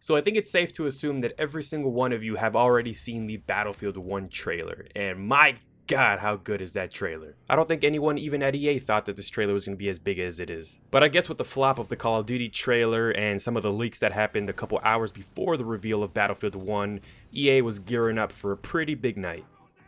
So I think it's safe to assume that every single one of you have already seen the Battlefield 1 trailer, and my God, how good is that trailer? I don't think anyone even at EA thought that this trailer was going to be as big as it is. But I guess with the flop of the Call of Duty trailer and some of the leaks that happened a couple hours before the reveal of Battlefield 1, EA was gearing up for a pretty big night.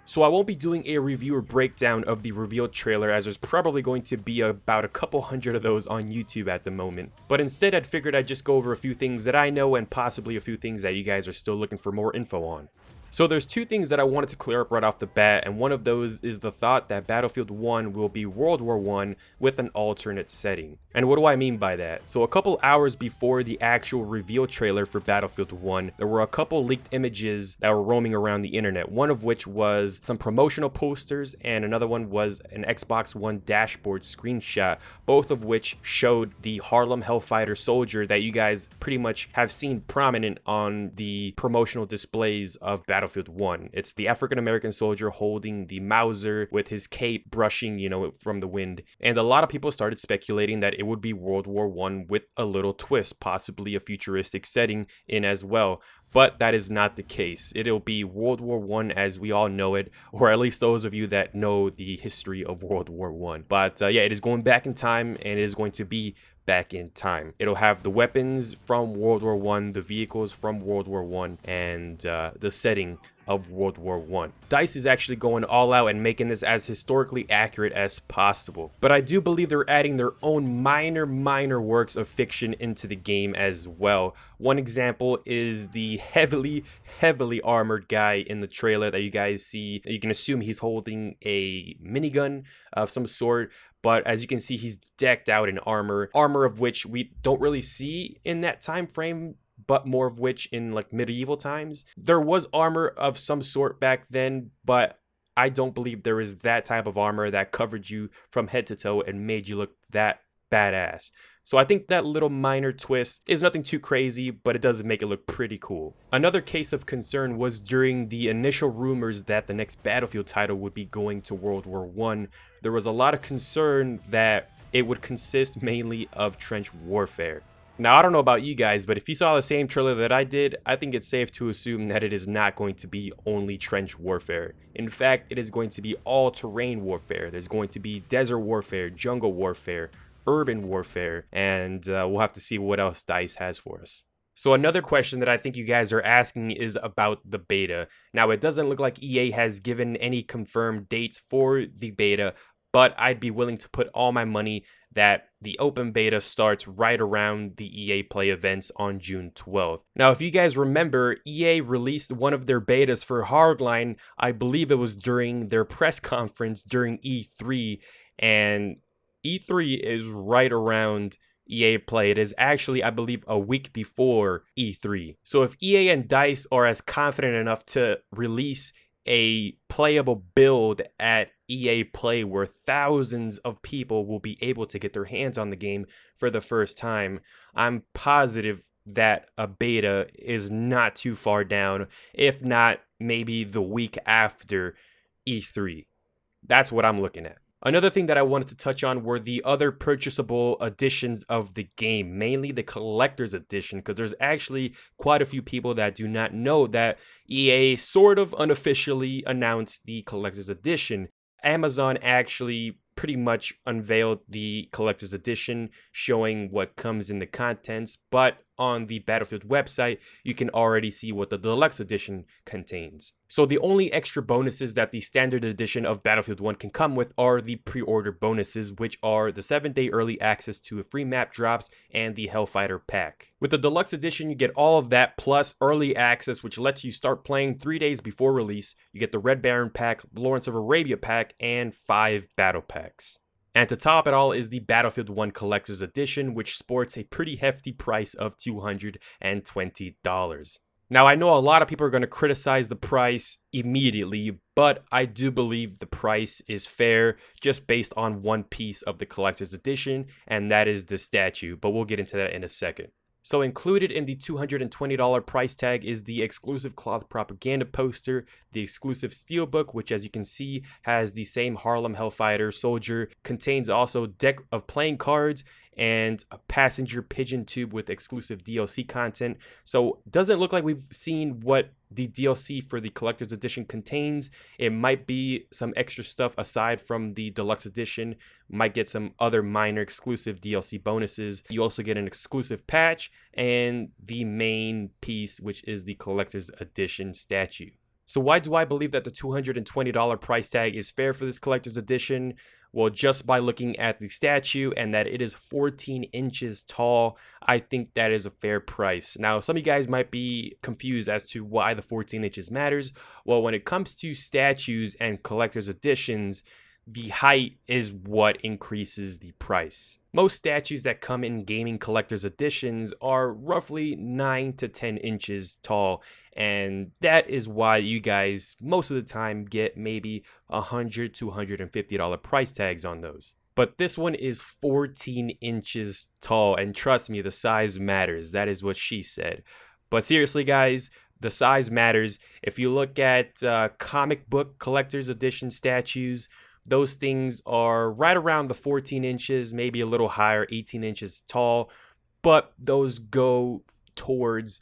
So I won't be doing a review or breakdown of the revealed trailer, as there's probably going to be about a couple hundred of those on YouTube at the moment. But instead I figured I'd just go over a few things that I know and possibly a few things that you guys are still looking for more info on. So there's two things that I wanted to clear up right off the bat, and one of those is the thought that Battlefield 1 will be World War 1 with an alternate setting. And what do I mean by that? So a couple hours before the actual reveal trailer for Battlefield 1, there were a couple leaked images that were roaming around the internet, one of which was some promotional posters and another one was an Xbox One dashboard screenshot, both of which showed the Harlem Hellfighter soldier that you guys pretty much have seen prominent on the promotional displays of Battlefield 1. It's the African-American soldier holding the Mauser with his cape brushing, from the wind. And a lot of people started speculating that it would be World War 1 with a little twist, possibly a futuristic setting in as well. But that is not the case. It'll be World War 1 as we all know it, or at least those of you that know the history of World War 1. But yeah, it is going back in time, and it is going to be back in time. It'll have the weapons from World War 1, the vehicles from World War 1, and the setting of World War 1. DICE is actually going all out and making this as historically accurate as possible. But I do believe they're adding their own minor works of fiction into the game as well. One example is the heavily armored guy in the trailer that you guys see. You can assume he's holding a minigun of some sort. But as you can see, he's decked out in armor of which we don't really see in that time frame, but more of which in like medieval times. There was armor of some sort back then, but I don't believe there is that type of armor that covered you from head to toe and made you look that badass. So I think that little minor twist is nothing too crazy, but it does make it look pretty cool. Another case of concern was during the initial rumors that the next Battlefield title would be going to World War 1. There was a lot of concern that it would consist mainly of trench warfare. Now, I don't know about you guys, but if you saw the same trailer that I did, I think it's safe to assume that it is not going to be only trench warfare. In fact, it is going to be all-terrain warfare. There's going to be desert warfare, jungle warfare, urban warfare, and we'll have to see what else DICE has for us. So another question that I think you guys are asking is about the beta. Now, it doesn't look like EA has given any confirmed dates for the beta, but I'd be willing to put all my money that the open beta starts right around the EA Play events on June 12th. Now, if you guys remember, EA released one of their betas for Hardline, I believe it was during their press conference during E3, and E3 is right around EA Play. It is actually, I believe, a week before E3. So if EA and DICE are as confident enough to release a playable build at EA Play where thousands of people will be able to get their hands on the game for the first time, I'm positive that a beta is not too far down, if not maybe the week after E3. That's what I'm looking at. Another thing that I wanted to touch on were the other purchasable editions of the game, mainly the collector's edition, because there's actually quite a few people that do not know that EA sort of unofficially announced the collector's edition. Amazon actually pretty much unveiled the collector's edition, showing what comes in the contents, but on the Battlefield website, you can already see what the deluxe edition contains. So the only extra bonuses that the standard edition of Battlefield 1 can come with are the pre-order bonuses, which are the 7-day early access to free map drops and the Hellfighter pack. With the deluxe edition, you get all of that plus early access, which lets you start playing 3 days before release. You get the Red Baron pack, Lawrence of Arabia pack, and 5 battle packs. And to top it all is the Battlefield 1 Collector's Edition, which sports a pretty hefty price of $220. Now, I know a lot of people are going to criticize the price immediately, but I do believe the price is fair just based on one piece of the Collector's Edition, and that is the statue, but we'll get into that in a second. So included in the $220 price tag is the exclusive cloth propaganda poster, the exclusive steelbook, which as you can see has the same Harlem Hellfighter soldier, contains also deck of playing cards, and a passenger pigeon tube with exclusive DLC content. So doesn't look like we've seen what the DLC for the collector's edition contains. It might be some extra stuff aside from the deluxe edition. Might get some other minor exclusive DLC bonuses. You also get an exclusive patch and the main piece, which is the collector's edition statue. So why do I believe that the $220 price tag is fair for this collector's edition? Well, just by looking at the statue and that it is 14 inches tall, I think that is a fair price. Now, some of you guys might be confused as to why the 14 inches matters. Well, when it comes to statues and collector's editions, the height is what increases the price. Most statues that come in gaming collector's editions are roughly 9 to 10 inches tall, and that is why you guys most of the time get maybe $100 to $150 price tags on those. But this one is 14 inches tall, and trust me, the size matters. That is what she said. But seriously, guys, the size matters. If you look at comic book collector's edition statues, those things are right around the 14 inches, maybe a little higher, 18 inches tall, but those go towards,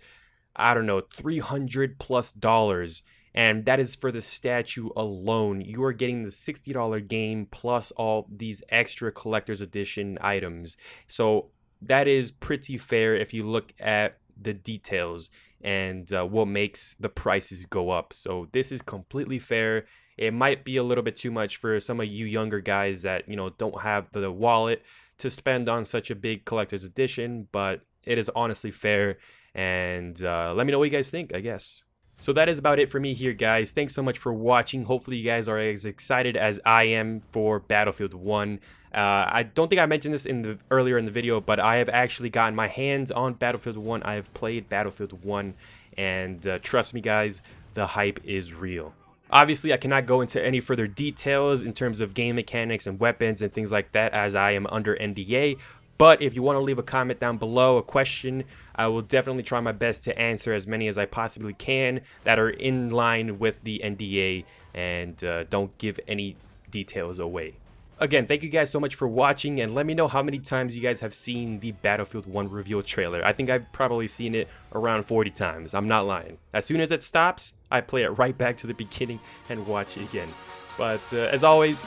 I don't know, $300+, and that is for the statue alone. You are getting the $60 game plus all these extra collector's edition items. So that is pretty fair if you look at the details and what makes the prices go up. So this is completely fair. It might be a little bit too much for some of you younger guys that, don't have the wallet to spend on such a big collector's edition, but it is honestly fair. And let me know what you guys think, I guess. So that is about it for me here, guys. Thanks so much for watching. Hopefully you guys are as excited as I am for Battlefield 1. I don't think I mentioned this earlier in the video, but I have actually gotten my hands on Battlefield 1. I have played Battlefield 1, and trust me, guys, the hype is real. Obviously, I cannot go into any further details in terms of game mechanics and weapons and things like that, as I am under NDA. But if you want to leave a comment down below, a question, I will definitely try my best to answer as many as I possibly can that are in line with the NDA and don't give any details away. Again, thank you guys so much for watching, and let me know how many times you guys have seen the Battlefield 1 reveal trailer. I think I've probably seen it around 40 times. I'm not lying. As soon as it stops, I play it right back to the beginning and watch it again. But as always,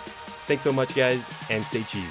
thanks so much, guys, and stay cheesy.